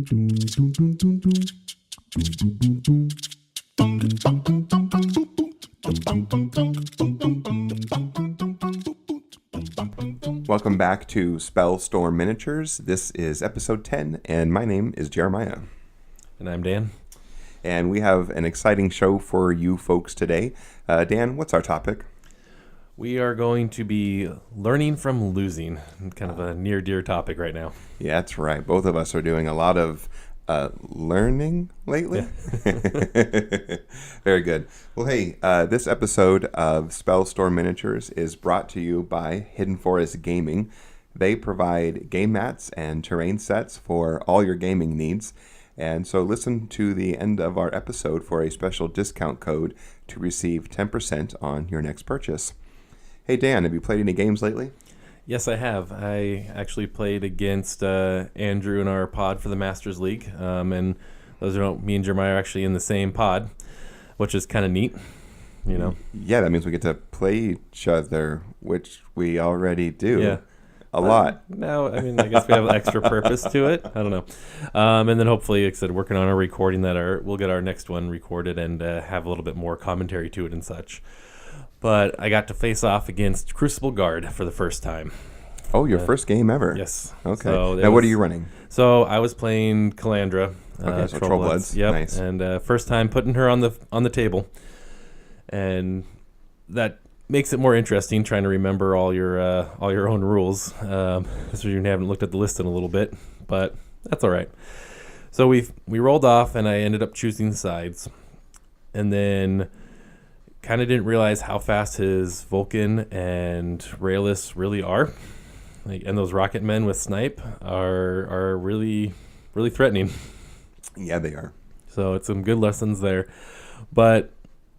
Welcome back to Spellstorm Miniatures. This is episode 10, and my name is Jeremiah. And I'm Dan. And we have an exciting show for you folks today. Dan, what's our topic? We are going to be learning from losing, kind of a near-dear topic right now. Yeah, that's right. Both of us are doing a lot of learning lately. Yeah. Very good. Well, hey, this episode of Spellstorm Miniatures is brought to you by Hidden Forest Gaming. They provide game mats and terrain sets for all your gaming needs. And so listen to the end of our episode for a special discount code to receive 10% on your next purchase. Hey, Dan, have you played any games lately? Yes, I have. I actually played against Andrew in our pod for the Masters League. And those who don't, me and Jeremiah are actually in the same pod, which is kind of neat, you know? Yeah, that means we get to play each other, which we already do. Yeah. A lot. No, I mean, I guess we have an extra purpose to it. I don't know. And then hopefully, like I said, working on a recording we'll get our next one recorded and have a little bit more commentary to it and such. But I got to face off against Crucible Guard for the first time. Oh, your first game ever? Yes. Okay. So now, what are you running? So I was playing Calandra. Okay, so Trollbloods. Yep. Nice. And first time putting her on the table, and that makes it more interesting trying to remember all your own rules. So you haven't looked at the list in a little bit, but that's all right. So we rolled off, and I ended up choosing sides, and then kind of didn't realize how fast his Vulcan and Rayless really are. And those rocket men with snipe are really, really threatening. Yeah, they are. So it's some good lessons there. But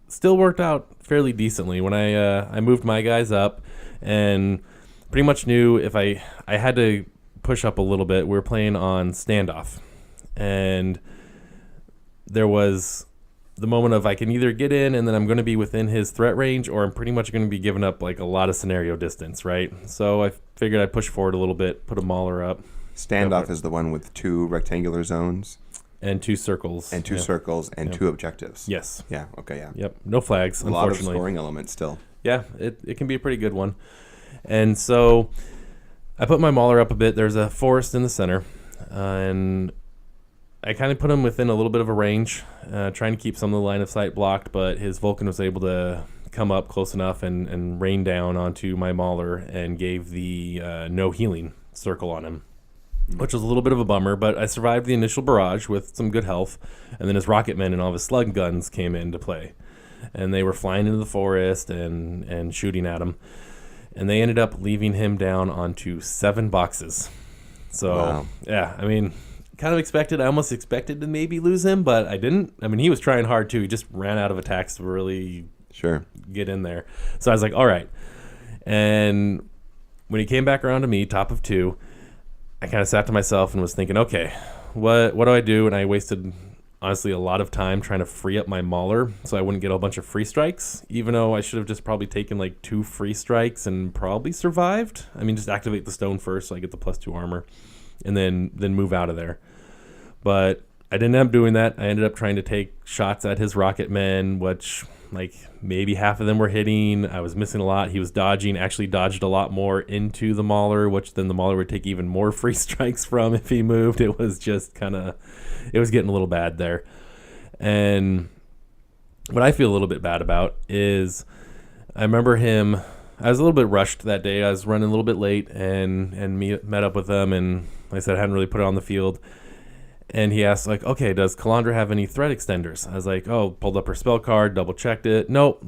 still worked out fairly decently when I moved my guys up and pretty much knew if I had to push up a little bit. We were playing on standoff. And there was the moment of I can either get in and then I'm going to be within his threat range, or I'm pretty much going to be giving up like a lot of scenario distance, right? So I figured I'd push forward a little bit, put a mauler up. Standoff is the one with 2 rectangular zones. And 2 circles. And 2 circles and 2 objectives. Yes. Yeah, okay, yeah. Yep, no flags, a lot of scoring elements still. Yeah, it can be a pretty good one. And so I put my mauler up a bit. There's a forest in the center, and I kind of put him within a little bit of a range, trying to keep some of the line of sight blocked, but his Vulcan was able to come up close enough and rain down onto my mauler and gave the no healing circle on him, which was a little bit of a bummer, but I survived the initial barrage with some good health, and then his rocket men and all of his slug guns came into play, and they were flying into the forest and shooting at him, and they ended up leaving him down onto 7 boxes. So, wow. Yeah, I mean, kind of expected. I almost expected to maybe lose him, but I didn't. I mean, he was trying hard too. He just ran out of attacks to really get in there. So I was like, all right. And when he came back around to me, top of 2, I kind of sat to myself and was thinking, okay, what do I do? And I wasted, honestly, a lot of time trying to free up my mauler so I wouldn't get a bunch of free strikes, even though I should have just probably taken like 2 free strikes and probably survived. I mean, just activate the stone first so I get the +2 armor and then move out of there. But I didn't end up doing that. I ended up trying to take shots at his rocket men, which like maybe half of them were hitting. I was missing a lot. He was dodging, actually dodged a lot more into the mauler, which then the mauler would take even more free strikes from if he moved. It was just it was getting a little bad there. And what I feel a little bit bad about is I remember I was a little bit rushed that day. I was running a little bit late and met up with him, and like I said, I hadn't really put it on the field. And he asked, like, okay, does Calandra have any threat extenders? I was like, oh, pulled up her spell card, double-checked it. Nope,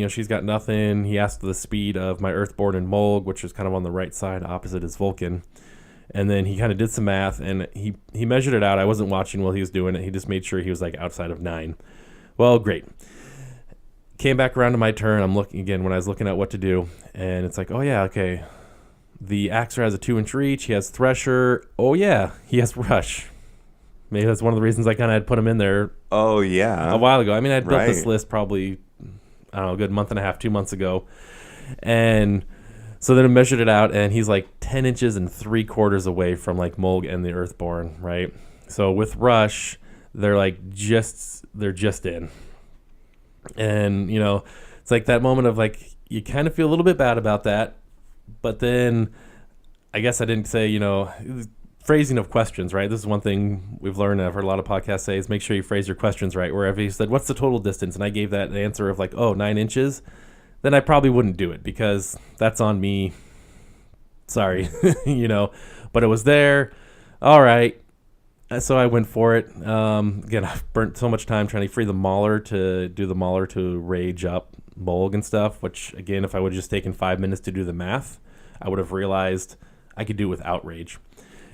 she's got nothing. He asked the speed of my Earthborn and Mulg, which was kind of on the right side opposite his Vulcan. And then he kind of did some math, and he measured it out. I wasn't watching while he was doing it. He just made sure he was, like, outside of 9. Well, great. Came back around to my turn. I'm looking again when I was looking at what to do. And it's like, oh, yeah, okay. The Axer has a 2-inch reach. He has Thresher. Oh, yeah, he has Rush. Maybe that's one of the reasons I kind of had put him in there. Oh, yeah. A while ago. I mean, I'd built this list probably, I don't know, a good month and a half, 2 months ago. And so then I measured it out, and he's like 10 inches and 3/4 away from like Mulg and the Earthborn, right? So with rush, they're just in, and it's like that moment of like you kind of feel a little bit bad about that, but then I guess I didn't say phrasing of questions, right? This is one thing we've learned, and I've heard a lot of podcasts say, is make sure you phrase your questions right. Wherever he said, what's the total distance? And I gave that answer of 9 inches, then I probably wouldn't do it because that's on me. Sorry, but it was there. All right. So I went for it. Again, I've burnt so much time trying to free the mauler to rage up Mulg and stuff, which, again, if I would have just taken 5 minutes to do the math, I would have realized I could do without rage.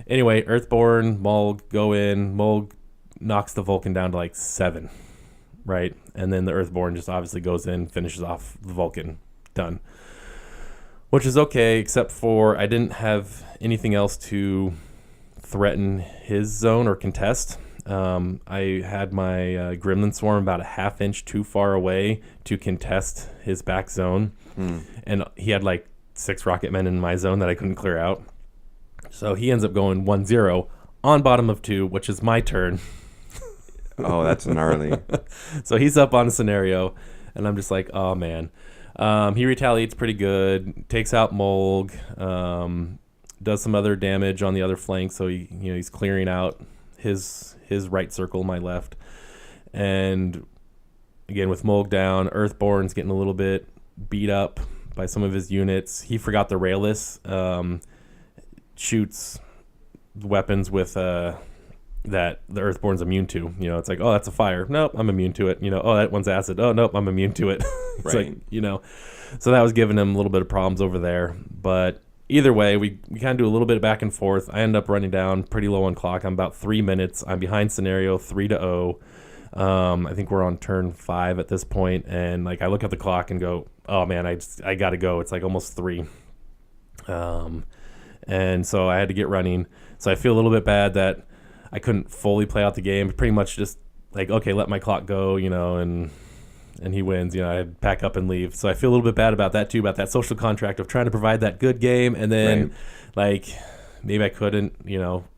Anyway, Earthborn, Mulg, go in. Mulg knocks the Vulcan down to 7, right? And then the Earthborn just obviously goes in, finishes off the Vulcan. Done. Which is okay, except for I didn't have anything else to threaten his zone or contest. I had my Gremlin Swarm about a half inch too far away to contest his back zone. And he had 6 rocket men in my zone that I couldn't clear out. So he ends up going 1-0 on bottom of 2, which is my turn. Oh, that's gnarly. So he's up on a scenario, and I'm just like, oh, man. He retaliates pretty good, takes out Mulg, does some other damage on the other flank, so he's clearing out his right circle, my left. And again, with Mulg down, Earthborn's getting a little bit beat up by some of his units. He forgot the Rayless. Shoots weapons with that the Earthborn's immune to. It's like, oh, that's a fire. Nope, I'm immune to it. Oh, that one's acid. Oh, nope, I'm immune to it. It's right. So that was giving him a little bit of problems over there. But either way, we kind of do a little bit of back and forth. I end up running down pretty low on clock. I'm about 3 minutes. I'm behind scenario 3-0. I think we're on turn 5 at this point, and I look at the clock and go, oh man, I got to go. It's almost 3. And so I had to get running. So I feel a little bit bad that I couldn't fully play out the game. Pretty much just okay, let my clock go, and he wins. I had to pack up and leave. So I feel a little bit bad about that too, about that social contract of trying to provide that good game, and then maybe I couldn't,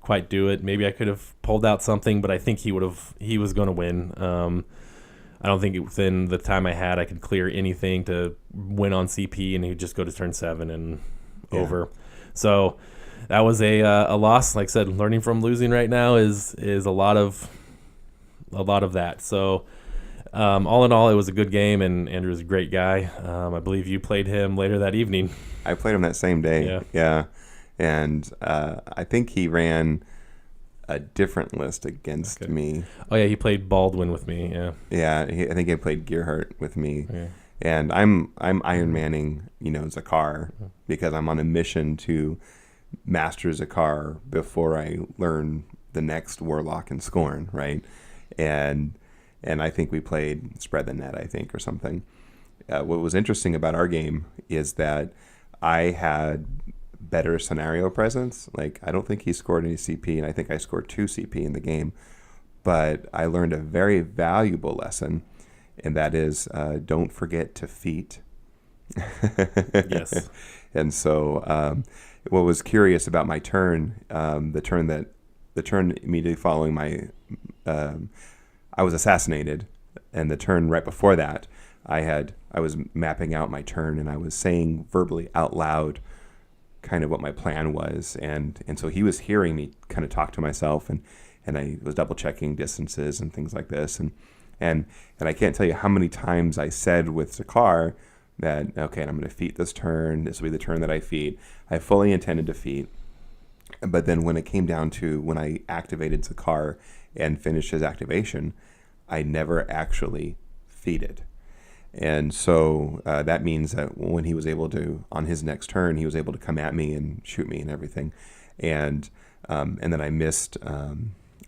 quite do it. Maybe I could have pulled out something, but I think he was going to win. I don't think within the time I had I could clear anything to win on CP, and he'd just go to turn 7 and over. So that was a loss. Like I said, learning from losing right now is a lot of that. So all in all, it was a good game, and Andrew's a great guy. I believe you played him later that evening. I played him that same day. Yeah. And I think he ran a different list against me. Oh yeah, he played Baldwin with me. Yeah. I think he played Gearhart with me. Yeah. And I'm Iron Manning, Zakar, because I'm on a mission to master Zakar before I learn the next Warlock and Scorn, right? And I think we played Spread the Net, I think, or something. What was interesting about our game is that I had better scenario presence. I don't think he scored any CP, and I think I scored 2 CP in the game. But I learned a very valuable lesson, and that is don't forget to feat. Yes. And so what was curious about my turn, the turn immediately following my, I was assassinated, and the turn right before that, I was mapping out my turn, and I was saying verbally out loud kind of what my plan was, and so he was hearing me kind of talk to myself, and I was double checking distances and things like this, and I can't tell you how many times I said with Zakar that, okay, I'm going to feat this turn. This will be the turn that I feat. I fully intended to feat. But then when it came down to when I activated Zakar and finished his activation, I never actually feated. And so that means that when he was able to, on his next turn, he was able to come at me and shoot me and everything. And then I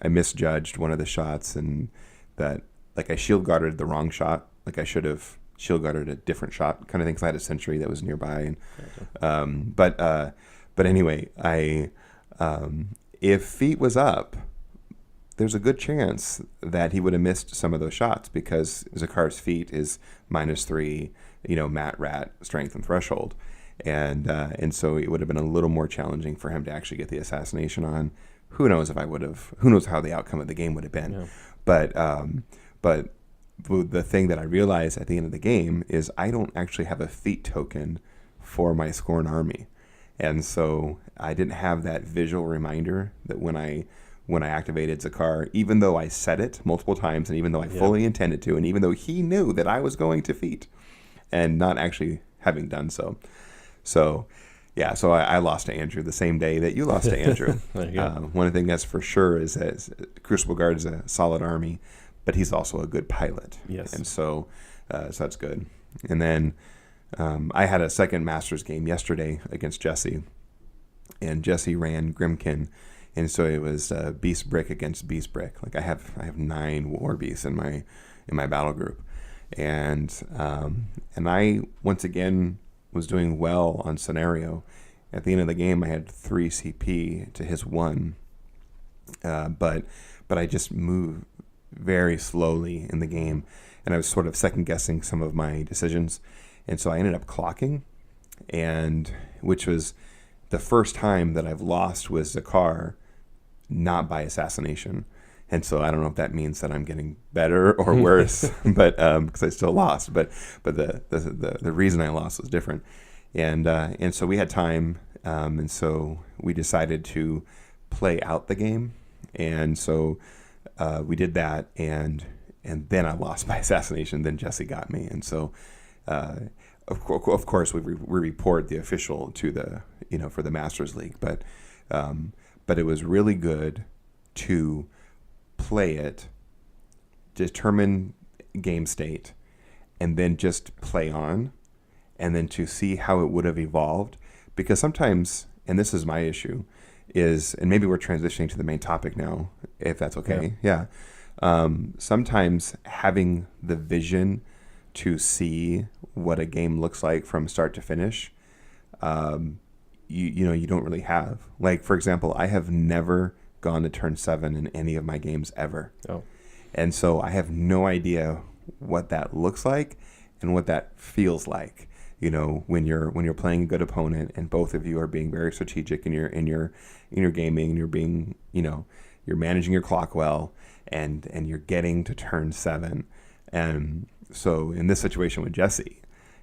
misjudged one of the shots, and that I shield guarded the wrong shot. I should have shield guarded a different shot, kind of thing, because I had a sentry that was nearby. And but anyway, if feat was up, there's a good chance that he would have missed some of those shots, because Zakar's feat is -3, mat, rat, strength, and threshold, and so it would have been a little more challenging for him to actually get the assassination on. who knows if I would have, who knows how the outcome of the game would have been. Yeah. But the thing that I realized at the end of the game is I don't actually have a feat token for my Scorn army. And so I didn't have that visual reminder that when I activated Zakar, even though I said it multiple times and even though I fully intended to, and even though he knew that I was going to feat and not actually having done so. So, yeah, so I lost to Andrew the same day that you lost to Andrew. There you go. One thing that's for sure is that Crucible Guard is a solid army, but he's also a good pilot. Yes. And so that's good. And then I had a second Masters game yesterday against Jesse, and Jesse ran Grimkin, and so it was Beast Brick against Beast Brick. Like I have 9 War Beasts in my battle group, and I once again was doing well on scenario. At the end of the game, I had 3 CP to his 1, but I just moved very slowly in the game, and I was sort of second guessing some of my decisions, and so I ended up clocking, and which was the first time that I've lost with Zakar, not by assassination. And so I don't know if that means that I'm getting better or worse, but because I still lost. But the reason I lost was different, and so we had time, and so we decided to play out the game, and so we did that, and then I lost by assassination. Then Jesse got me, and so of course we report the official to the for the Masters League, but it was really good to play it, determine game state, and then just play on, and then to see how it would have evolved. Because sometimes, and this is my issue, is, and maybe we're transitioning to the main topic now, if that's okay. Yeah. Sometimes having the vision to see what a game looks like from start to finish, you don't really have. Like, for example, I have never gone to turn 7 in any of my games ever. Oh. And so I have no idea what that looks like and what that feels like. When you're playing a good opponent and both of you are being very strategic in your gaming, and you're being, you're managing your clock well, and you're getting to turn 7. And so in this situation with Jesse,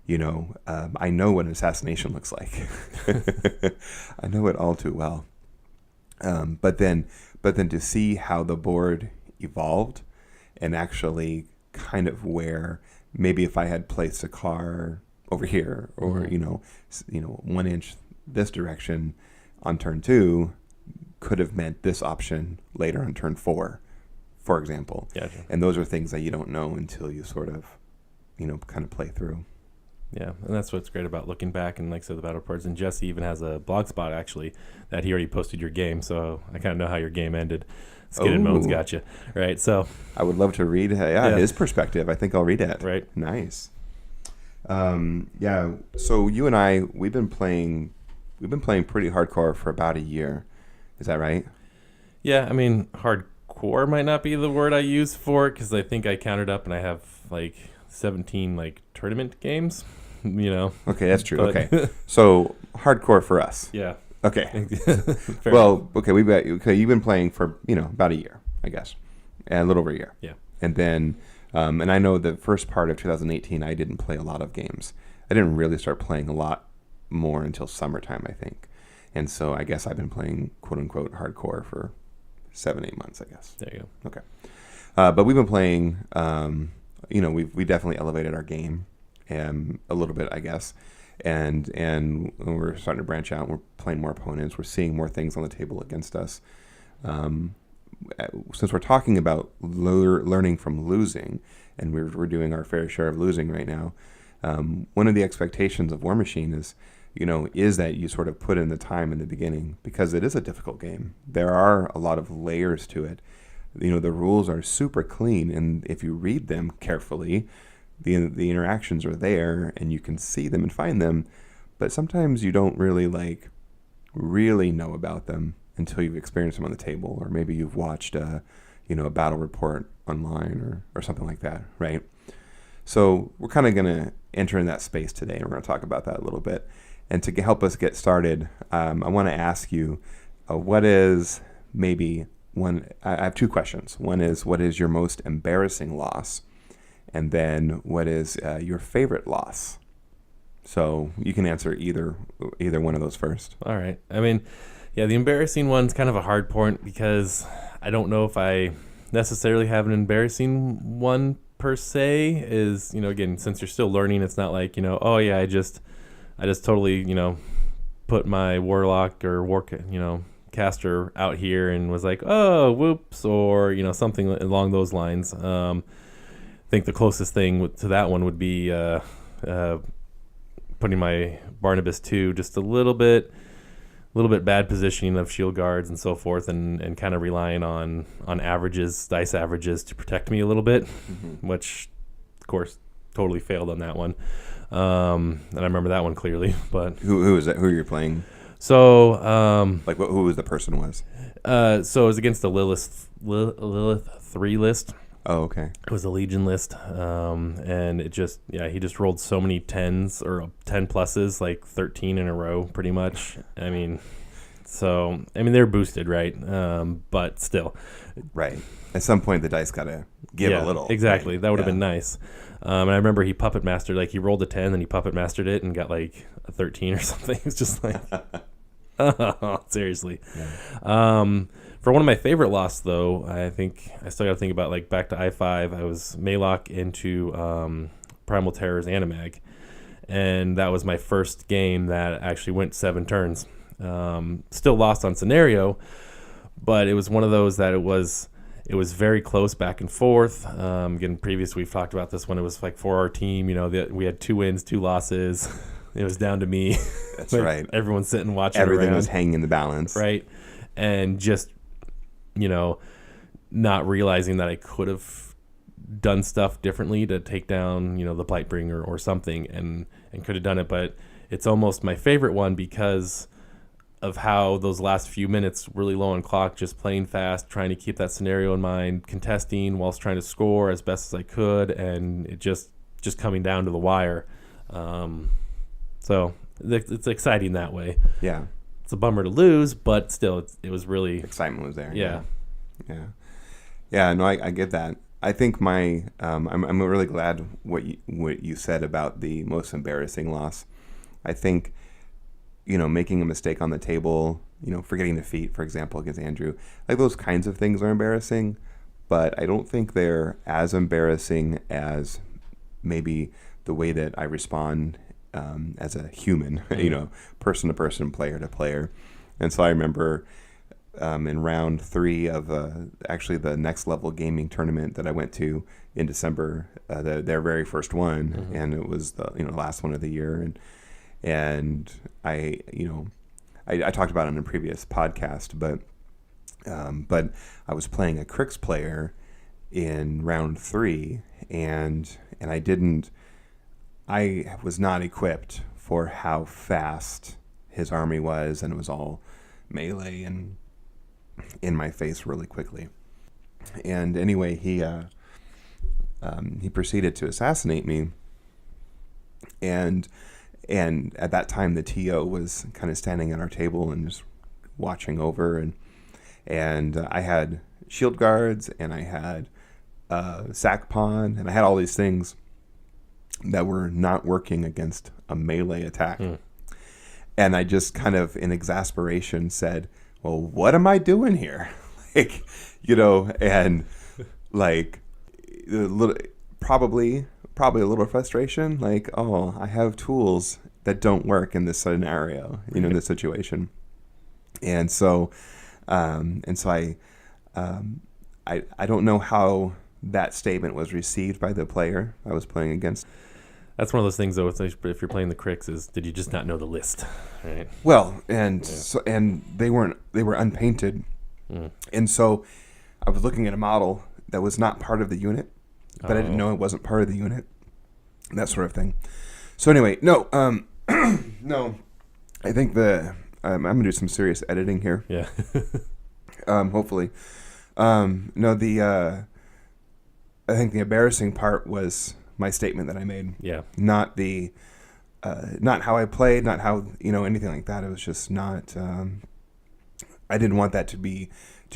I know what an assassination looks like. I know it all too well. But then to see how the board evolved, and actually kind of where maybe if I had placed a car over here, or 1 inch this direction on turn 2, could have meant this option later on turn 4, for example. Gotcha. And those are things that you don't know until you sort of kind of play through. Yeah, and that's what's great about looking back, and like I said, the battle reports. And Jesse even has a blog spot actually that he already posted your game, so I kind of know how your game ended. Skin and Moans got you, right? So I would love to read his perspective. I think I'll read it. Right. Nice. Yeah. So you and I, we've been playing pretty hardcore for about a year. Is that right? Yeah, I mean, hardcore might not be the word I use for it, because I think I counted up and I have like 17 tournament games. Okay, that's true. Okay, so hardcore for us. Yeah. Okay. Well, okay, you've been playing for about a year, I guess, and a little over a year. Yeah. And then, and I know the first part of 2018, I didn't play a lot of games. I didn't really start playing a lot more until summertime, I think. And so I guess I've been playing quote unquote hardcore for 7-8 months, I guess. There you go. Okay. But we've been playing. We definitely elevated our game a little bit, I guess. And we're starting to branch out. We're playing more opponents. We're seeing more things on the table against us. Since we're talking about learning from losing, and we're doing our fair share of losing right now, one of the expectations of War Machine is that you sort of put in the time in the beginning, because it is a difficult game. There are a lot of layers to it. The rules are super clean, and if you read them carefully, the interactions are there, and you can see them and find them, but sometimes you don't really know about them until you've experienced them on the table, or maybe you've watched a battle report online or something like that, right? So we're kind of going to enter in that space today, and we're going to talk about that a little bit. And to help us get started, I want to ask you, what is maybe one. I have two questions. One is, what is your most embarrassing loss? And then, what is your favorite loss? So you can answer either one of those first. All right. I mean, yeah, the embarrassing one's kind of a hard point because I don't know if I necessarily have an embarrassing one per se. Is, again, since you're still learning, it's not like, oh yeah, I just totally, put my warlock or caster out here and was like, oh, whoops, or, something along those lines. I think the closest thing to that one would be putting my Barnabas 2 just a little bit bad positioning of shield guards and so forth, and kind of relying on averages, dice averages, to protect me a little bit, which, of course, totally failed on that one. And I remember that one clearly. But who is that? Who are you playing? So, who was the person was? So it was against the Lilith 3 list. Oh, okay. It was a Legion list, and he just rolled so many 10s or 10 pluses, like 13 in a row, pretty much. I mean, they're boosted, right? But still. Right. At some point, the dice got to give a little. Exactly. Right? That would have been nice. And I remember he puppet mastered, like he rolled a 10, then he puppet mastered it and got like a 13 or something. It's just like, seriously. Yeah. For one of my favorite loss, though, I think I still got to think about, like, back to I5. I was Maylock into Primal Terror's Animag, and that was my first game that actually went 7 turns. Still lost on scenario, but it was one of those that it was very close back and forth. Again, previous we've talked about this when it was like for our team. We had 2 wins, 2 losses. It was down to me. That's right. Everyone's sitting watching. Everything was hanging in the balance. Right, and just not realizing that I could have done stuff differently to take down, the Blightbringer or something, and could have done it. But it's almost my favorite one because of how those last few minutes, really low on clock, just playing fast, trying to keep that scenario in mind, contesting whilst trying to score as best as I could, and it just coming down to the wire. So it's exciting that way. Yeah. It's a bummer to lose, but still, it was really... Excitement was there. Yeah. No, I get that. I think I'm really glad what you said about the most embarrassing loss. I think, making a mistake on the table, forgetting the feat, for example, against Andrew, like those kinds of things are embarrassing, but I don't think they're as embarrassing as maybe the way that I respond as a human, person to person, player to player. And so I remember in round 3 of actually the Next Level Gaming tournament that I went to in December, their very first one, and it was the last one of the year, and I talked about it in a previous podcast, but I was playing a Crix player in round 3, and I was not equipped for how fast his army was, and it was all melee and in my face really quickly. And anyway, he proceeded to assassinate me, and at that time the TO was kind of standing at our table and just watching over, and I had shield guards, and I had sack pawn, and I had all these things that were not working against a melee attack. And I just kind of in exasperation said, well, what am I doing here? And like a little, probably a little frustration, like, oh, I have tools that don't work in this scenario, in this situation. And so I don't know how that statement was received by the player I was playing against. That's one of those things, though. If you're playing the Crix, is did you just not know the list, right? Well, and they were unpainted, and so I was looking at a model that was not part of the unit, but I didn't know it wasn't part of the unit, that sort of thing. So anyway, no, no, I think I'm gonna do some serious editing here. Yeah. Hopefully, I think the embarrassing part was my statement that I made. Yeah. Not how I played, not how, anything like that. It was just not, I didn't want that to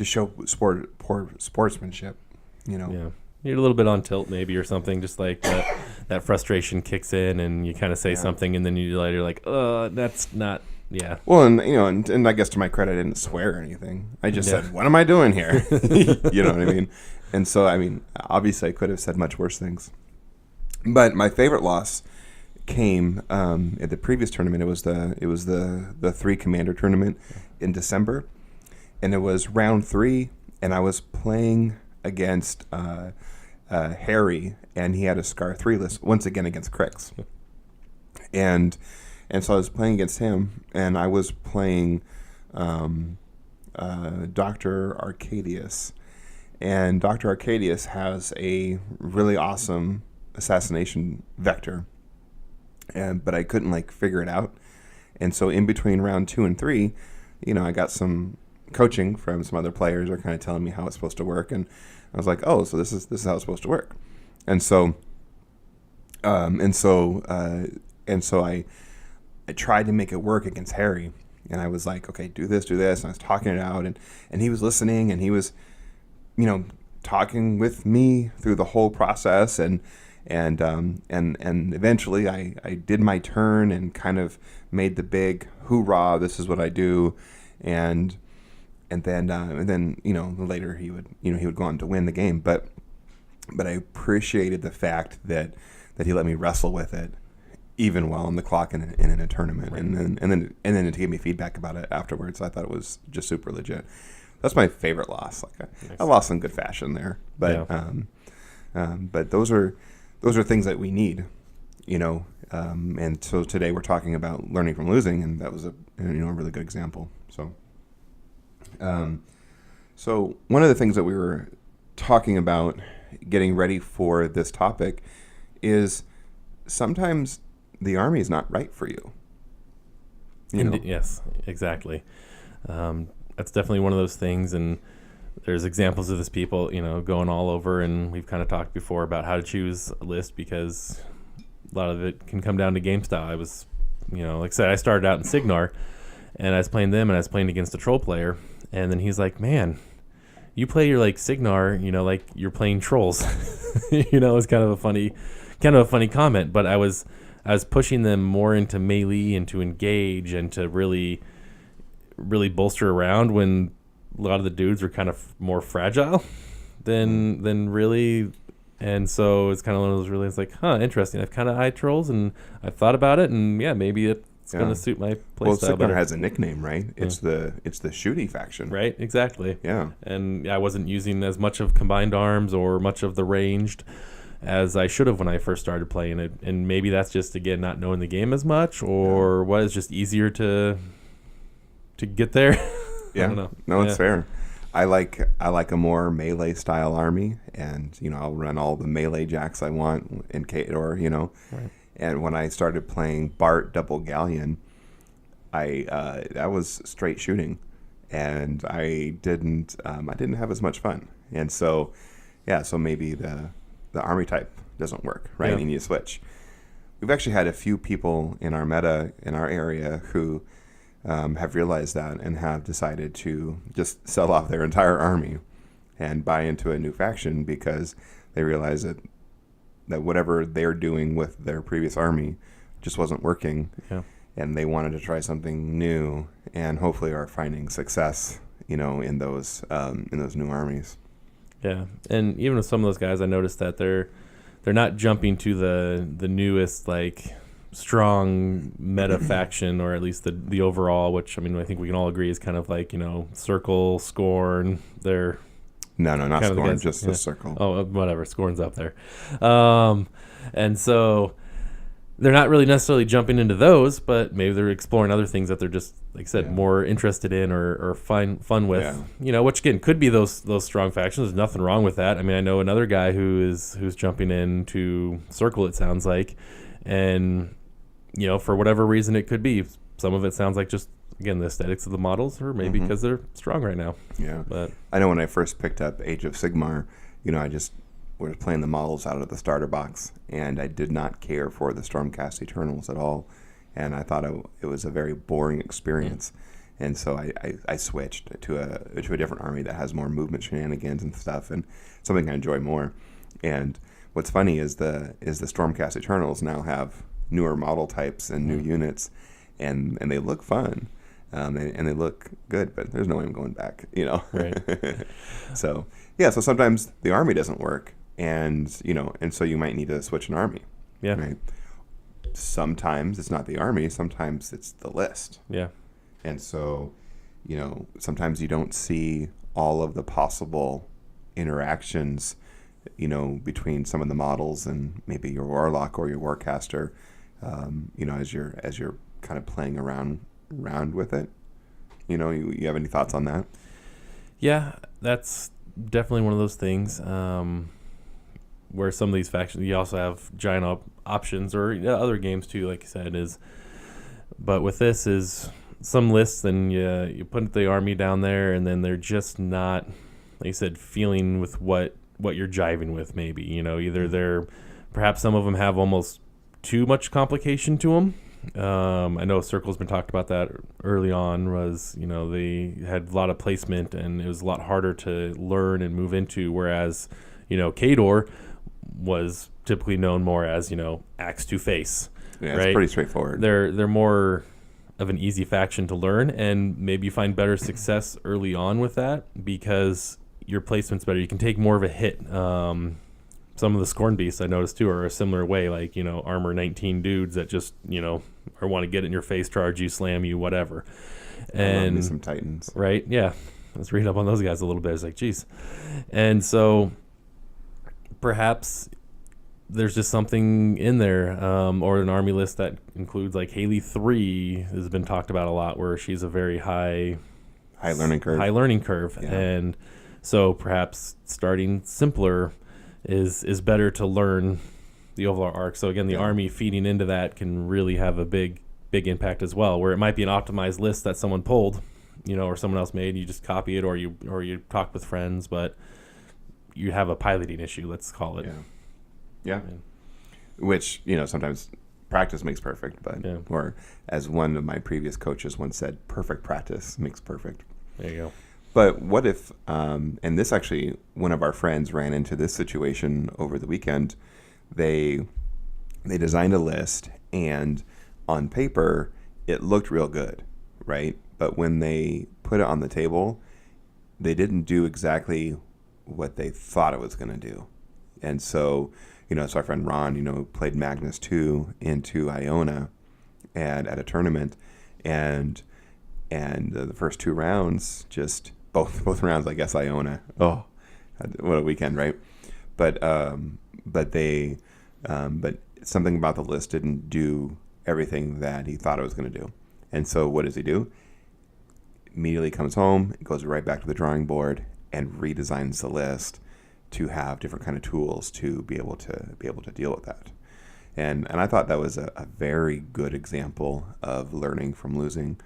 show poor sportsmanship, you know. Yeah. You're a little bit on tilt maybe or something, just like that frustration kicks in and you kind of say something and then you're like, that's not, yeah. Well, and you know, and I guess to my credit, I didn't swear or anything. I just said, what am I doing here? You know what I mean? And so, I mean, obviously I could have said much worse things. But my favorite loss came at the previous tournament. It was the 3 commander tournament in December. And it was round 3, and I was playing against Harry, and he had a Scar 3 list, once again against Crix. And so I was playing against him, and I was playing Dr. Arcadius. And Dr. Arcadius has a really awesome assassination vector, but I couldn't figure it out. And so in between round 2 and 3, you know, I got some coaching from some other players are kind of telling me how it's supposed to work, and I was like, oh, so this is how it's supposed to work. And so I tried to make it work against Harry, and I was like, okay, do this, and I was talking it out, and he was listening, and he was, you know, talking with me through the whole process, and eventually I did my turn and kind of made the big hoorah, this is what I do, and then you know, later he would go on to win the game, but I appreciated the fact that he let me wrestle with it even while on the clock in a tournament, right. and then to give me feedback about it afterwards. I thought it was just super legit. That's my favorite loss. I lost in good fashion there, but but those are things that we need, you know. And so today we're talking about learning from losing, and that was a really good example. So one of the things that we were talking about getting ready for this topic is sometimes the army is not right for you. Yes, exactly. That's definitely one of those things, and there's examples of this people, you know, going all over, and we've kind of talked before about how to choose a list because a lot of it can come down to game style. I was, you know, like I said, I started out in Signar, and I was playing them, and I was playing against a troll player, and then he's like, man, you play your Signar, you know, like you're playing trolls. You know, it's kind of a funny comment, but I was pushing them more into melee and to engage and to really bolster around when a lot of the dudes are kind of more fragile than really. And so it's kind of one of those really, it's like, interesting. I've kind of eyed trolls and I've thought about it, and yeah, maybe it's going to suit my play style. Well, Signar has a nickname, right? It's the shooty faction. Right, exactly. Yeah. And I wasn't using as much of combined arms or much of the ranged as I should have when I first started playing it. And maybe that's just, again, not knowing the game as much, or what is just easier to get there. Yeah. I don't know. No, it's fair. I like a more melee style army, and you know, I'll run all the melee jacks I want in Kador, you know. Right. And when I started playing Bart Double Galleon, that was straight shooting, and I didn't have as much fun. And so, yeah, so maybe the army type doesn't work, right? Yeah. And you switch. We've actually had a few people in our meta in our area who have realized that and have decided to just sell off their entire army and buy into a new faction because they realize that whatever they're doing with their previous army just wasn't working. Yeah. And they wanted to try something new, and hopefully are finding success, you know, in those new armies. Yeah, and even with some of those guys, I noticed that they're not jumping to the newest strong meta faction, or at least the overall, which I mean I think we can all agree is kind of Circle, Scorn. They're not Scorn, just the Circle. Oh, whatever, Scorn's up there, and so they're not really necessarily jumping into those, but maybe they're exploring other things that they're just, like I said, more interested in or fun with. Yeah. You know, which again could be those strong factions. There's nothing wrong with that. I mean, I know another guy who's jumping into Circle, it sounds like, and you know, for whatever reason it could be. Some of it sounds like just, again, the aesthetics of the models, or maybe because they're strong right now. Yeah. But I know when I first picked up Age of Sigmar, you know, I just was playing the models out of the starter box, and I did not care for the Stormcast Eternals at all, and I thought it was a very boring experience. And so I switched to a different army that has more movement shenanigans and stuff, and something I enjoy more. And what's funny is the Stormcast Eternals now have newer model types and new units, and they look fun, and they look good. But there's no way I'm going back, Right. So so sometimes the army doesn't work, and so you might need to switch an army. Yeah. Right. Sometimes it's not the army. Sometimes it's the list. Yeah. And so, sometimes you don't see all of the possible interactions, between some of the models and maybe your warlock or your warcaster, as you're kind of playing around with it. You have any thoughts on that? Yeah, that's definitely one of those things where some of these factions, you also have giant options, or other games too, like you said, but with this is some lists, and you put the army down there, and then they're just not, like you said, feeling with what you're jiving with. Maybe either they're, perhaps some of them have almost too much complication to them. I know Circle's been talked about that early on. Was they had a lot of placement, and it was a lot harder to learn and move into. Whereas Khador was typically known more as axe to face. Yeah, right? It's pretty straightforward. They're more of an easy faction to learn, and maybe you find better success early on with that because your placement's better. You can take more of a hit. Some of the Scorn Beasts I noticed too are a similar way, like armor 19 dudes that just or want to get in your face, charge you, slam you, whatever. And I love me some Titans, right? Yeah, let's read up on those guys a little bit. It's like, geez, and so perhaps there's just something in there, or an army list that includes, like, Haley 3 has been talked about a lot, where she's a very high learning curve. Yeah. And so perhaps starting simpler is better to learn the overall arc. So again, the army feeding into that can really have a big impact as well, where it might be an optimized list that someone pulled, or someone else made, you just copy it, or you talk with friends, but you have a piloting issue, let's call it. Yeah. Which, sometimes practice makes perfect, but or as one of my previous coaches once said, perfect practice makes perfect. There you go. But what if, and this actually, one of our friends ran into this situation over the weekend. They designed a list, and on paper, it looked real good, right? But when they put it on the table, they didn't do exactly what they thought it was going to do. And so, so our friend Ron, played Magnus 2 into Iona and at a tournament, and the first 2 rounds, just both rounds, I guess, Iona. Oh, what a weekend, right? But something about the list didn't do everything that he thought it was going to do. And so what does he do? Immediately comes home, goes right back to the drawing board, and redesigns the list to have different kind of tools to be able to deal with that. And I thought that was a very good example of learning from losing,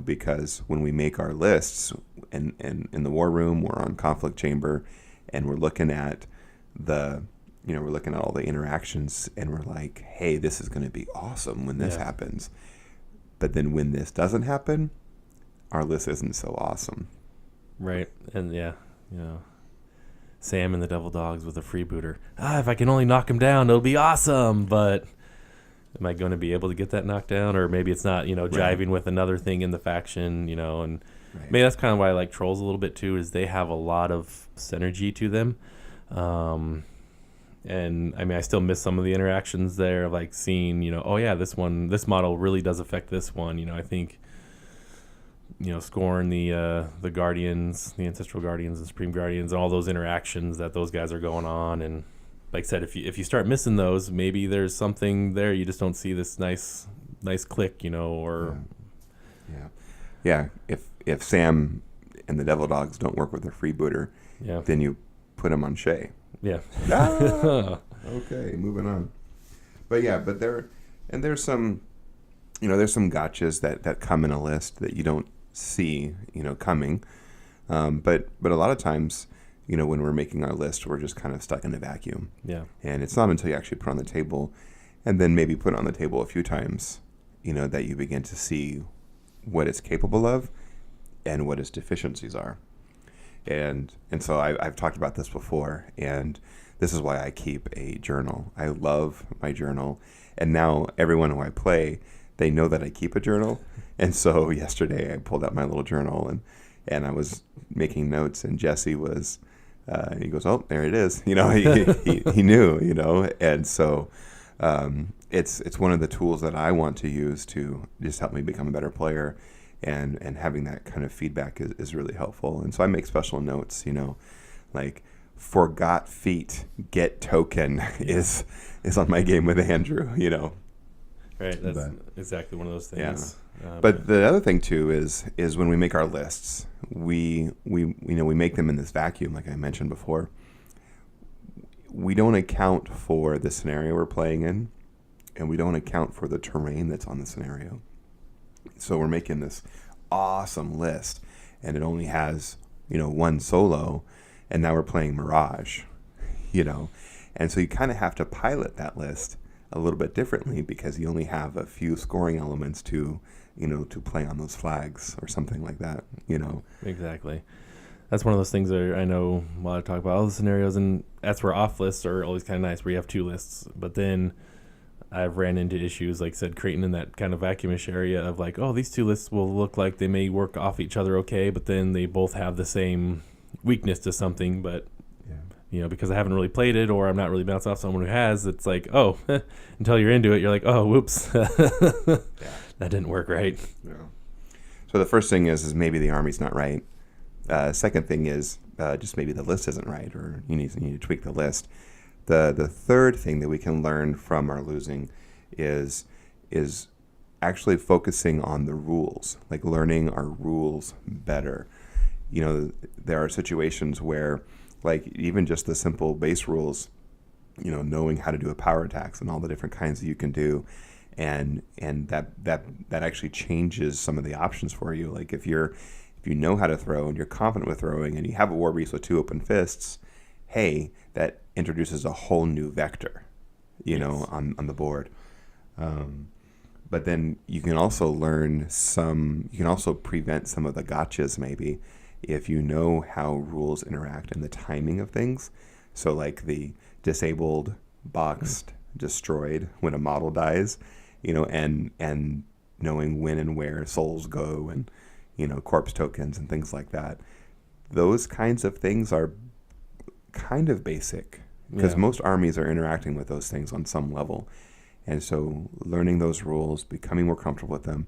because when we make our lists in the war room, we're on Conflict Chamber, and we're looking at all the interactions, and we're like, hey, this is going to be awesome when this happens. But then when this doesn't happen, our list isn't so awesome. Right. And Sam and the Devil Dogs with a freebooter. If I can only knock him down, it'll be awesome. But am I going to be able to get that knocked down? Or maybe it's not, jiving with another thing in the faction, and maybe that's kind of why I like Trolls a little bit too, is they have a lot of synergy to them. And I mean, I still miss some of the interactions there, like seeing, this model really does affect this one. I think, Scorn, the Guardians, the Ancestral Guardians and Supreme Guardians, and all those interactions that those guys are going on. And like I said, if you start missing those, maybe there's something there. You just don't see this nice click, or. Yeah. If Sam and the Devil Dogs don't work with their freebooter, then you put them on Shay. Yeah. Okay, moving on. But there's some, there's some gotchas that come in a list that you don't see, coming. But a lot of times, when we're making our list, we're just kind of stuck in a vacuum. Yeah. And it's not until you actually put it on the table, and then maybe put it on the table a few times, that you begin to see what it's capable of and what its deficiencies are. And so I've talked about this before, and this is why I keep a journal. I love my journal, and now everyone who I play, they know that I keep a journal. And so yesterday I pulled out my little journal and I was making notes, and Jesse was, he goes, "Oh, there it is." You know, he knew, you know, and so it's one of the tools that I want to use to just help me become a better player. And having that kind of feedback is really helpful. And so I make special notes, you know, like forgot feat, get token is on my Game with Andrew, you know. Right, that's exactly one of those things. Yeah. But the other thing too is when we make our lists, we make them in this vacuum, like I mentioned before. We don't account for the scenario we're playing in, and we don't account for the terrain that's on the scenario. So we're making this awesome list, and it only has, you know, one solo, and now we're playing Mirage, you know. And so you kind of have to pilot that list a little bit differently because you only have a few scoring elements to, you know, to play on those flags or something like that, you know. Exactly. That's one of those things that I know a lot of talk about all the scenarios, and that's where off lists are always kind of nice, where you have two lists. But then I've ran into issues, like I said, creating in that kind of vacuumish area of like, oh, these two lists will look like they may work off each other okay, but then they both have the same weakness to something. But, you know, because I haven't really played it, or I'm not really bounced off someone who has, it's like, oh, until you're into it, you're like, oh, whoops, that didn't work right. Yeah. So the first thing is maybe the army's not right. Second thing is just maybe the list isn't right, or you need to tweak the list. The third thing that we can learn from our losing is actually focusing on the rules, like learning our rules better. You know, there are situations where, like, even just the simple base rules, you know, knowing how to do a power attacks and all the different kinds that you can do, and that actually changes some of the options for you. Like if you know how to throw and you're confident with throwing and you have a war beast with two open fists, hey, that introduces a whole new vector, you know, on the board. But then you can also prevent some of the gotchas maybe if you know how rules interact and the timing of things. So like the disabled, boxed, destroyed when a model dies, you know, and knowing when and where souls go and, you know, corpse tokens and things like that. Those kinds of things are kind of basic because most armies are interacting with those things on some level. And so learning those rules, becoming more comfortable with them,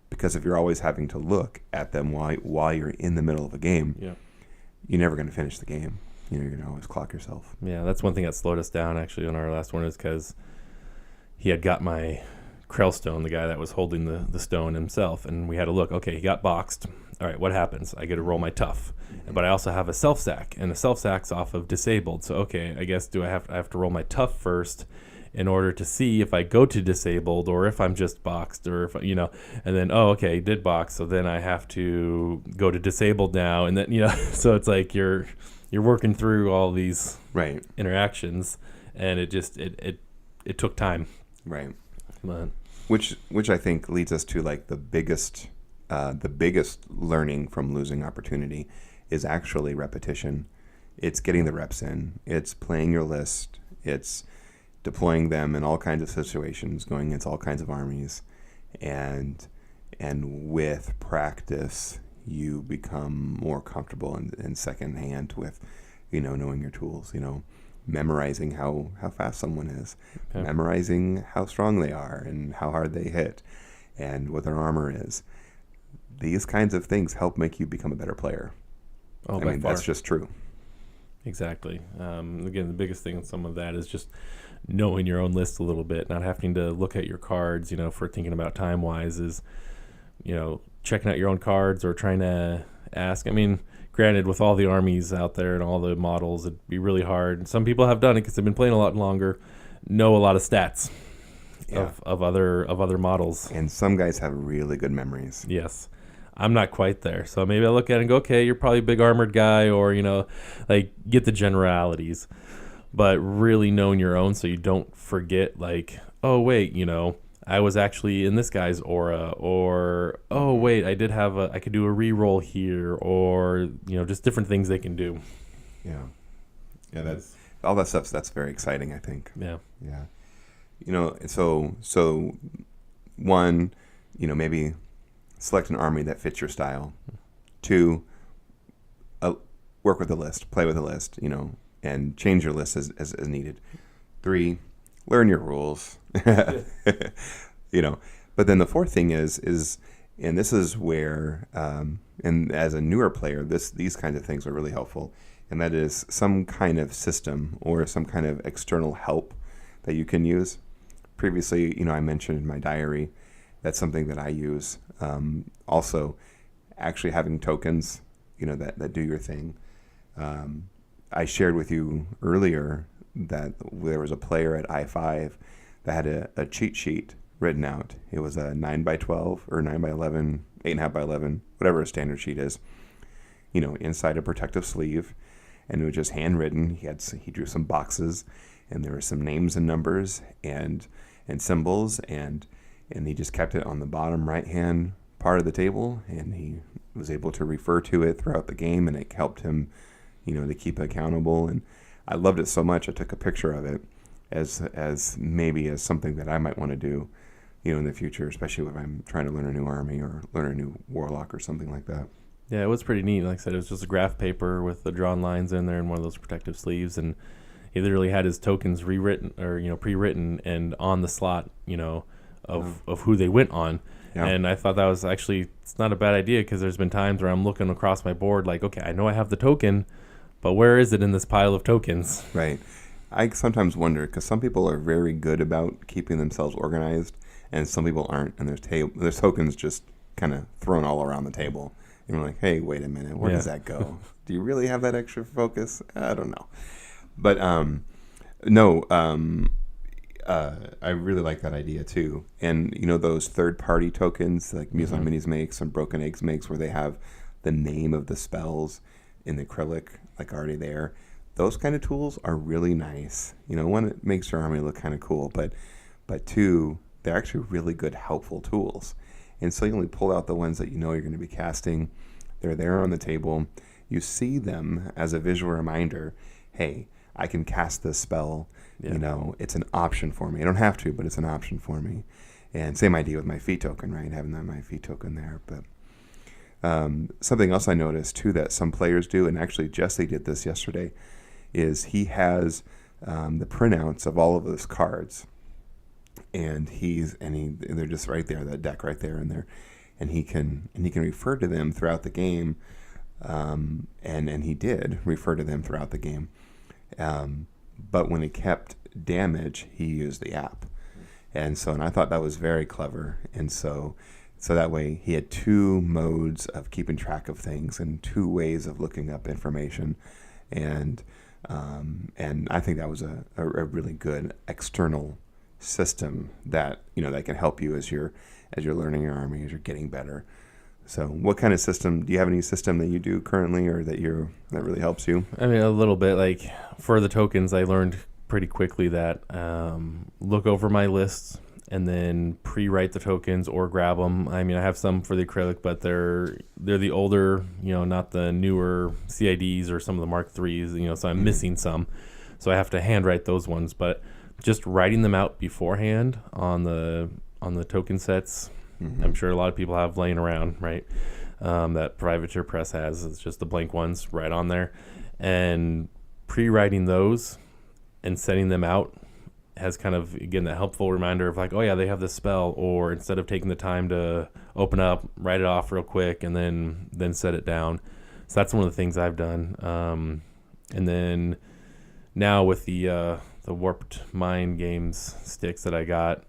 because if you're always having to look at them while you're in the middle of a game, you're never going to finish the game. You know, you're going to always clock yourself. Yeah, that's one thing that slowed us down actually on our last one, is because he had got my Krellstone, the guy that was holding the stone himself, and we had to look, okay, he got boxed. All right, what happens? I get to roll my tough. But I also have a self-sack, and the self-sack's off of disabled. So, okay, I guess I have to roll my tough first in order to see if I go to disabled or if I'm just boxed, or if, you know, and then, oh, okay, he did box, so then I have to go to disabled now, and then, you know, so it's like you're working through all these interactions, and it just it took time. Right. But, which I think leads us to like the biggest learning from losing opportunity is actually repetition. It's getting the reps in. It's playing your list. It's deploying them in all kinds of situations, going into all kinds of armies, and with practice, you become more comfortable and second hand with, you know, knowing your tools. You know, memorizing how fast someone is, memorizing how strong they are and how hard they hit, and what their armor is. These kinds of things help make you become a better player. Oh, by far. That's just true. Exactly. Again, the biggest thing in some of that is just knowing your own list a little bit, not having to look at your cards, you know, for thinking about time-wise, is, you know, checking out your own cards or trying to ask. I mean, granted, with all the armies out there and all the models, it'd be really hard. Some people have done it because they've been playing a lot longer, know a lot of stats of other models. And some guys have really good memories. Yes. I'm not quite there. So maybe I look at it and go, okay, you're probably a big armored guy, or, you know, like get the generalities, but really knowing your own so you don't forget, like, oh, wait, you know, I was actually in this guy's aura, or oh wait, I could do a reroll here, or just different things they can do. Yeah, yeah, that's all that stuff. That's very exciting, I think. Yeah, so one, maybe select an army that fits your style. Two, work with the list, play with the list, and change your list as needed. Three, learn your rules. But then the fourth thing is, and this is where, and as a newer player, these kinds of things are really helpful, and that is some kind of system or some kind of external help that you can use. Previously, I mentioned in my diary, that's something that I use. Also, actually having tokens, that do your thing. I shared with you earlier that there was a player at I5 that had a cheat sheet written out. It was a 9x12 or 9x11, 8.5x11, whatever a standard sheet is, inside a protective sleeve. And it was just handwritten. He drew some boxes, and there were some names and numbers and symbols, and he just kept it on the bottom right-hand part of the table, and he was able to refer to it throughout the game, and it helped him, to keep accountable. And I loved it so much, I took a picture of it as maybe as something that I might want to do, in the future, especially if I'm trying to learn a new army or learn a new warlock or something like that. Yeah, it was pretty neat. Like I said, it was just a graph paper with the drawn lines in there and one of those protective sleeves, and he literally had his tokens rewritten or pre-written and on the slot, of who they went on. Yeah. And I thought that was actually, it's not a bad idea, because there's been times where I'm looking across my board like, okay, I know I have the token, but where is it in this pile of tokens? Right. I sometimes wonder, because some people are very good about keeping themselves organized, and some people aren't, and there's tokens just kind of thrown all around the table. And we're like, hey, wait a minute, where does that go? Do you really have that extra focus? I don't know. But I really like that idea too. And those third-party tokens like Muson Minis makes and Broken Eggs makes, where they have the name of the spells in the acrylic like already there. Those kind of tools are really nice. One, it makes your army look kind of cool, but two, they're actually really good, helpful tools. And so you only pull out the ones that you're going to be casting. They're there on the table. You see them as a visual reminder. Hey, I can cast this spell. Yeah. It's an option for me. I don't have to, but it's an option for me. And same idea with my fee token, right? Having that my fee token there. But something else I noticed too that some players do, and actually Jesse did this yesterday, is he has the printouts of all of those cards, and they're just right there, that deck right there, and he can refer to them throughout the game, and he did refer to them throughout the game. But when it kept damage, he used the app. And I thought that was very clever. And so that way he had two modes of keeping track of things and two ways of looking up information. And I think that was a really good external system that, that can help you as you're learning your army, as you're getting better. So what kind of system, do you have any system that you do currently or that really helps you? I mean, a little bit. Like for the tokens, I learned pretty quickly that look over my lists and then pre-write the tokens or grab them. I mean, I have some for the acrylic, but they're the older, not the newer CIDs or some of the Mark IIIs, so I'm missing some. So I have to handwrite those ones, but just writing them out beforehand on the token sets, I'm sure a lot of people have laying around, right? That Privateer Press has. It's just the blank ones right on there. And pre-writing those and setting them out has kind of, again, that helpful reminder of like, oh yeah, they have this spell, or instead of taking the time to open up, write it off real quick, and then set it down. So that's one of the things I've done. And then now with the Warped Mind Games sticks that I got,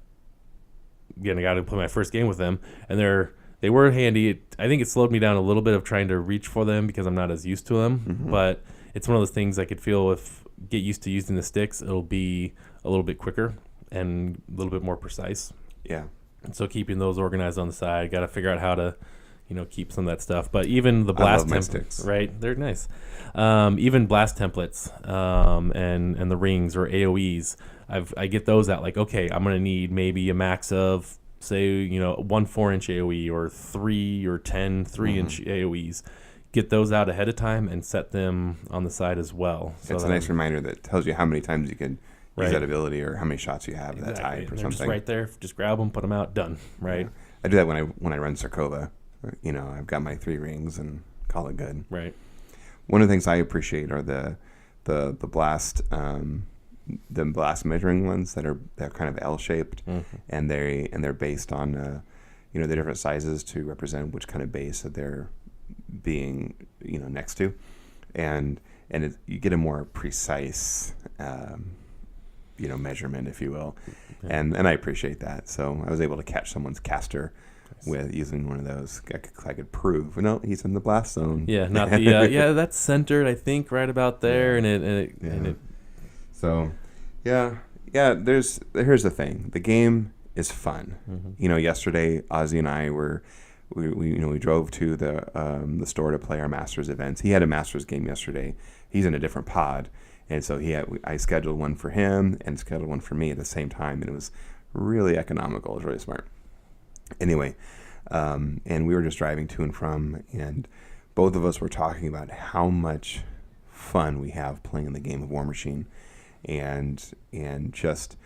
again, I got to play my first game with them, and they were handy. I think it slowed me down a little bit of trying to reach for them because I'm not as used to them. But it's one of those things I could feel get used to using the sticks, it'll be a little bit quicker and a little bit more precise. Yeah. And so keeping those organized on the side, got to figure out how to, keep some of that stuff. But even the blast templates, right? They're nice. Even blast templates and the rings or AoEs. I get those out. Like, okay, I'm gonna need maybe a max of, say, 1 4-inch AOE or 3 or 10 3-inch AOEs. Get those out ahead of time and set them on the side as well. So it's a nice reminder that tells you how many times you can use Right. that ability or how many shots you have that type or They're something. just right there. Just grab them, put them out, done. Right. Yeah. I do that when I run Sarkova. I've got my 3 rings and call it good. Right. One of the things I appreciate are the blast measuring ones they're kind of L-shaped, and they're based on the different sizes to represent which kind of base that they're being next to, and you get a more precise measurement, if you will, and I appreciate that. So I was able to catch someone's caster with using one of those. I could prove, no, he's in the blast zone. Yeah, not the that's centered, I think, right about there, and it. So, yeah. Here's the thing: the game is fun. Yesterday, Ozzy and I we drove to the store to play our Masters events. He had a Masters game yesterday. He's in a different pod, and so I scheduled one for him and scheduled one for me at the same time, and it was really economical. It was really smart. Anyway, and we were just driving to and from, and both of us were talking about how much fun we have playing the game of War Machine, and just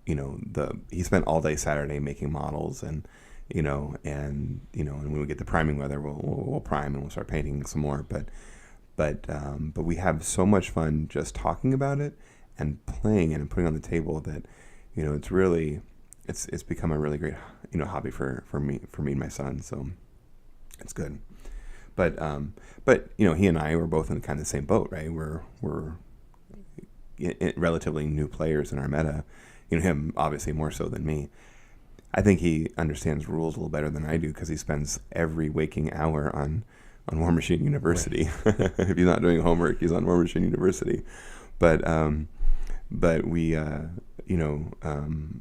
he spent all day Saturday making models, and when we get the priming weather, we'll prime and we'll start painting some more, but we have so much fun just talking about it and playing it and putting it on the table that it's really it's become a really great hobby for me and my son, so it's good. But he and I were both in kind of the same boat, right? We're relatively new players in our meta. Him obviously more so than me. I think he understands rules a little better than I do because he spends every waking hour on War Machine University. Right. If he's not doing homework, he's on War Machine University. But we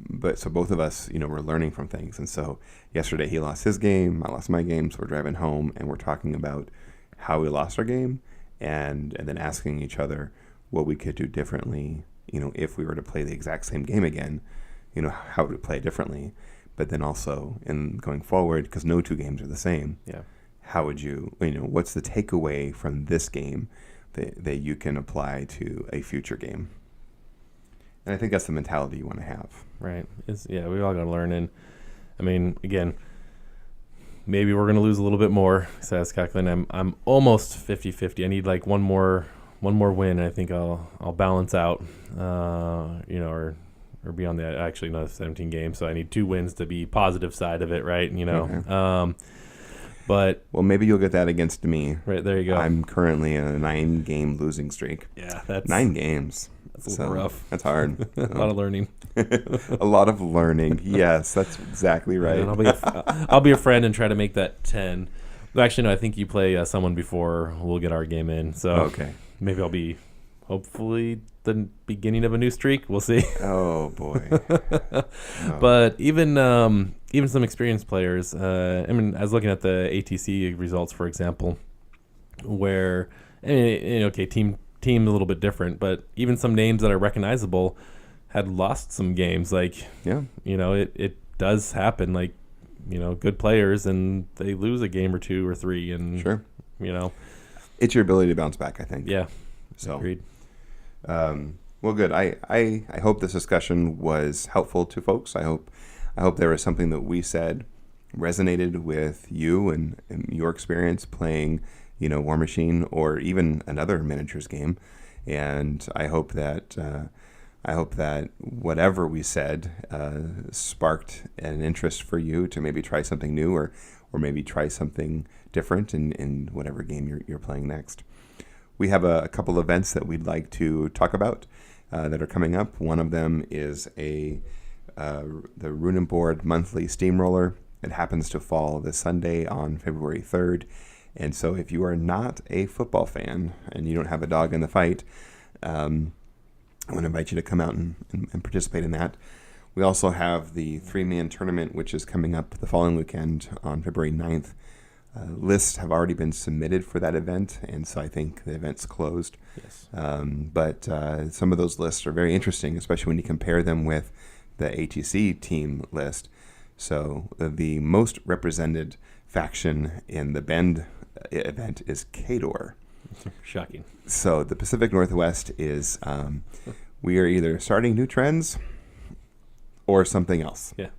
but so both of us we're learning from things. And so yesterday he lost his game, I lost my game, so we're driving home and we're talking about how we lost our game and then asking each other what we could do differently, if we were to play the exact same game again, how would we play differently? But then also in going forward, because no 2 games are the same. Yeah. How would what's the takeaway from this game that you can apply to a future game? And I think that's the mentality you want to have. Right. We all got to learn. And I mean, again, maybe we're going to lose a little bit more. So I was calculating, I'm almost 50-50. I need like one more win. I think I'll balance out, or be on actually another 17 games. So I need 2 wins to be positive side of it, right? Okay. But maybe you'll get that against me. Right, there you go. I'm currently in a 9-game losing streak. Yeah, that's 9 games. That's a little rough. That's hard. A lot of learning. A lot of learning. Yes, that's exactly right. And I'll be a friend and try to make that 10. Actually, no, I think you play someone before we'll get our game in. So okay. Maybe I'll be hopefully the beginning of a new streak. We'll see. Oh boy. No. But even some experienced players. I mean, I was looking at the ATC results, for example, where team a little bit different, but even some names that are recognizable had lost some games. Like, it does happen. Like, good players and they lose a game or 2 or 3, and sure, it's your ability to bounce back, I think. Yeah. So agreed. Well, good. I hope this discussion was helpful to folks. I hope there was something that we said resonated with you and your experience playing, War Machine or even another miniatures game. And I hope that whatever we said sparked an interest for you to maybe try something new or maybe try something different in whatever game you're playing next. We have a couple events that we'd like to talk about that are coming up. One of them is the Rune and Board monthly steamroller. It happens to fall this Sunday on February 3rd. And so if you are not a football fan and you don't have a dog in the fight, I want to invite you to come out and participate in that. We also have the 3-man tournament, which is coming up the following weekend on February 9th. lists have already been submitted for that event, and so I think the event's closed. Yes. But some of those lists are very interesting, especially when you compare them with the ATC team list. So the most represented faction in the Bend event is Khador. Shocking. So the Pacific Northwest is, we are either starting new trends or something else. Yeah.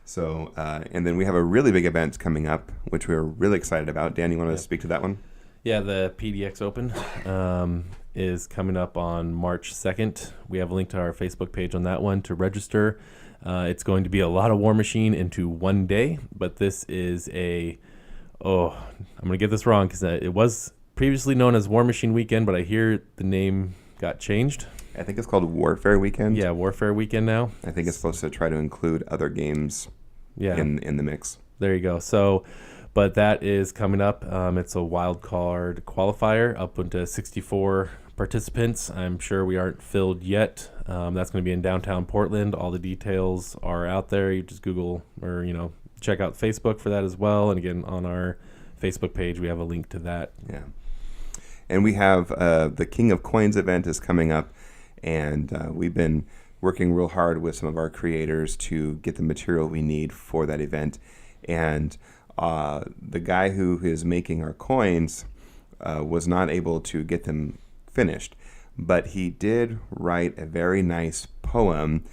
So, and then we have a really big event coming up, which we're really excited about. Dan, you want to speak to that one? Yeah, the PDX Open is coming up on March 2nd. We have a link to our Facebook page on that one to register. It's going to be a lot of War Machine into one day, but this is I'm going to get this wrong because it was previously known as War Machine Weekend, but I hear the name got changed. I think it's called Warfare Weekend. Yeah, Warfare Weekend now. I think it's supposed to try to include other games in the mix. There you go. So, but that is coming up. It's a wild card qualifier up into 64 participants. I'm sure we aren't filled yet. That's going to be in downtown Portland. All the details are out there. You just Google or, check out Facebook for that as well. And again, on our Facebook page, we have a link to that. Yeah. And we have the King of Coins event is coming up. And we've been working real hard with some of our creators to get the material we need for that event. And the guy who is making our coins was not able to get them finished, but he did write a very nice poem,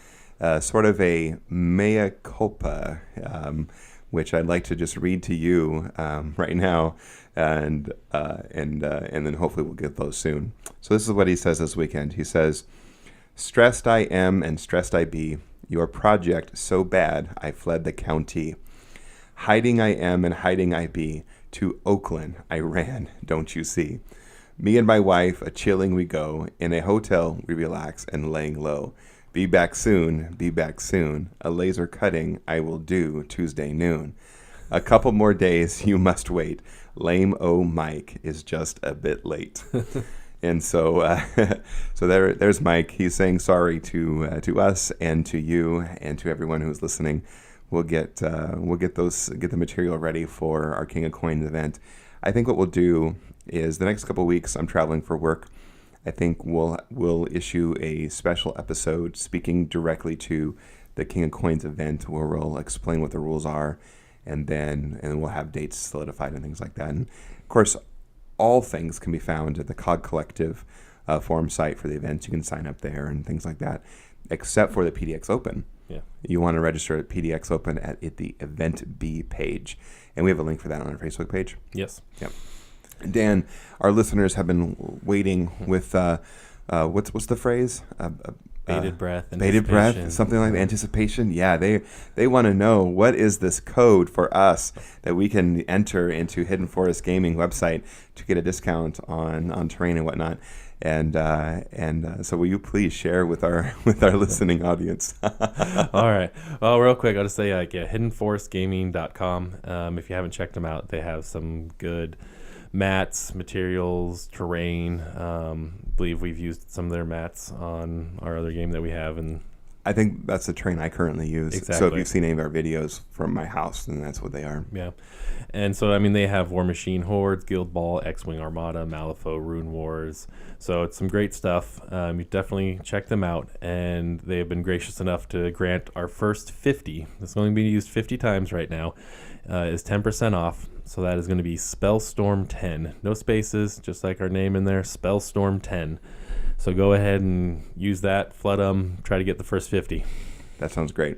sort of a mea culpa, which I'd like to just read to you right now, and then hopefully we'll get those soon. So this is what he says this weekend. He says, "Stressed I am and stressed I be, your project so bad I fled the county. Hiding I am and hiding I be, to Oakland I ran, don't you see? Me and my wife a-chilling we go, in a hotel we relax and laying low. Be back soon, a laser cutting I will do Tuesday noon. A couple more days you must wait, lame Mike is just a bit late." And so, there's Mike. He's saying sorry to us and to you and to everyone who's listening. We'll get the material ready for our King of Coins event. I think what we'll do is the next couple of weeks I'm traveling for work. I think we'll issue a special episode speaking directly to the King of Coins event where we'll explain what the rules are, and then we'll have dates solidified and things like that. And of course, all things can be found at the COG Collective forum site for the events. You can sign up there and things like that, except for the PDX Open. Yeah. You want to register at PDX Open at the Event B page. And we have a link for that on our Facebook page. Yes. Yep. Dan, our listeners have been waiting with, what's the phrase? Bated breath. Bated breath, something like anticipation. Yeah, they want to know, what is this code for us that we can enter into Hidden Forest Gaming website to get a discount on terrain and whatnot. And so will you please share with our listening audience? All right. Well, real quick, I'll just say hiddenforestgaming.com. If you haven't checked them out, they have some good mats, materials, terrain. Believe we've used some of their mats on our other game that we have, and I think that's the terrain I currently use. Exactly. So if you've seen any of our videos from my house, then that's what they are. Yeah. And so, they have War Machine Hordes, Guild Ball, X-Wing Armada, Malifaux, Rune Wars. So it's some great stuff. You definitely check them out. And they have been gracious enough to grant our first 50. It's only being used 50 times right now. Is 10% off. So that is going to be Spellstorm 10. No spaces, just like our name in there, Spellstorm 10. So go ahead and use that, flood them, try to get the first 50. That sounds great.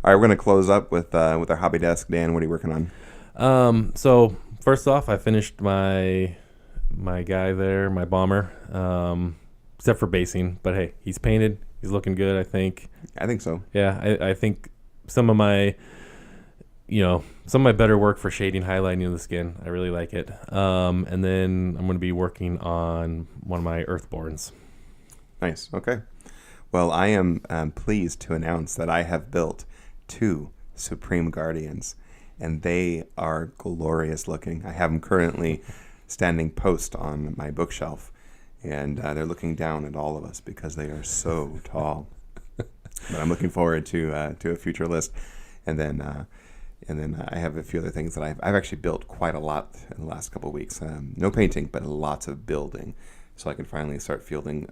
All right, we're going to close up with our hobby desk. Dan, what are you working on? So first off, I finished my guy there, my bomber, except for basing. But hey, he's painted. He's looking good, I think. I think so. Yeah, I think some of my better work for shading, highlighting of the skin. I really like it. And then I'm going to be working on one of my Earthborns. Nice. Okay. Well, I am pleased to announce that I have built 2 Supreme Guardians, and they are glorious looking. I have them currently standing post on my bookshelf, and they're looking down at all of us because they are so tall. But I'm looking forward to a future list. And then And then I have a few other things that I've actually built quite a lot in the last couple of weeks. No painting, but lots of building, so I can finally start fielding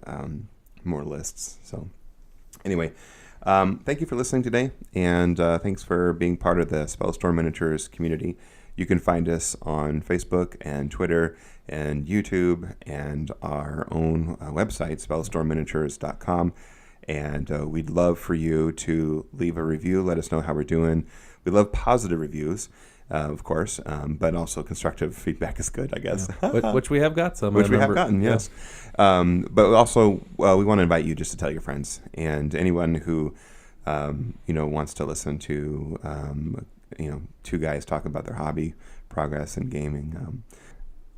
more lists. So anyway, thank you for listening today, and thanks for being part of the Spellstorm Miniatures community. You can find us on Facebook and Twitter and YouTube and our own website, spellstormminiatures.com. And we'd love for you to leave a review. Let us know how we're doing. We love positive reviews, of course, but also constructive feedback is good, I guess. Yeah. Which we have got some. Which we have gotten, yes. Yeah. But also, we want to invite you just to tell your friends and anyone who, wants to listen to, two guys talk about their hobby, progress, and gaming.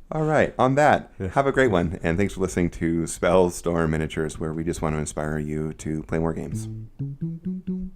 All right. On that, have a great one. And thanks for listening to Spellstorm Miniatures, where we just want to inspire you to play more games. Bum, bum, bum, bum.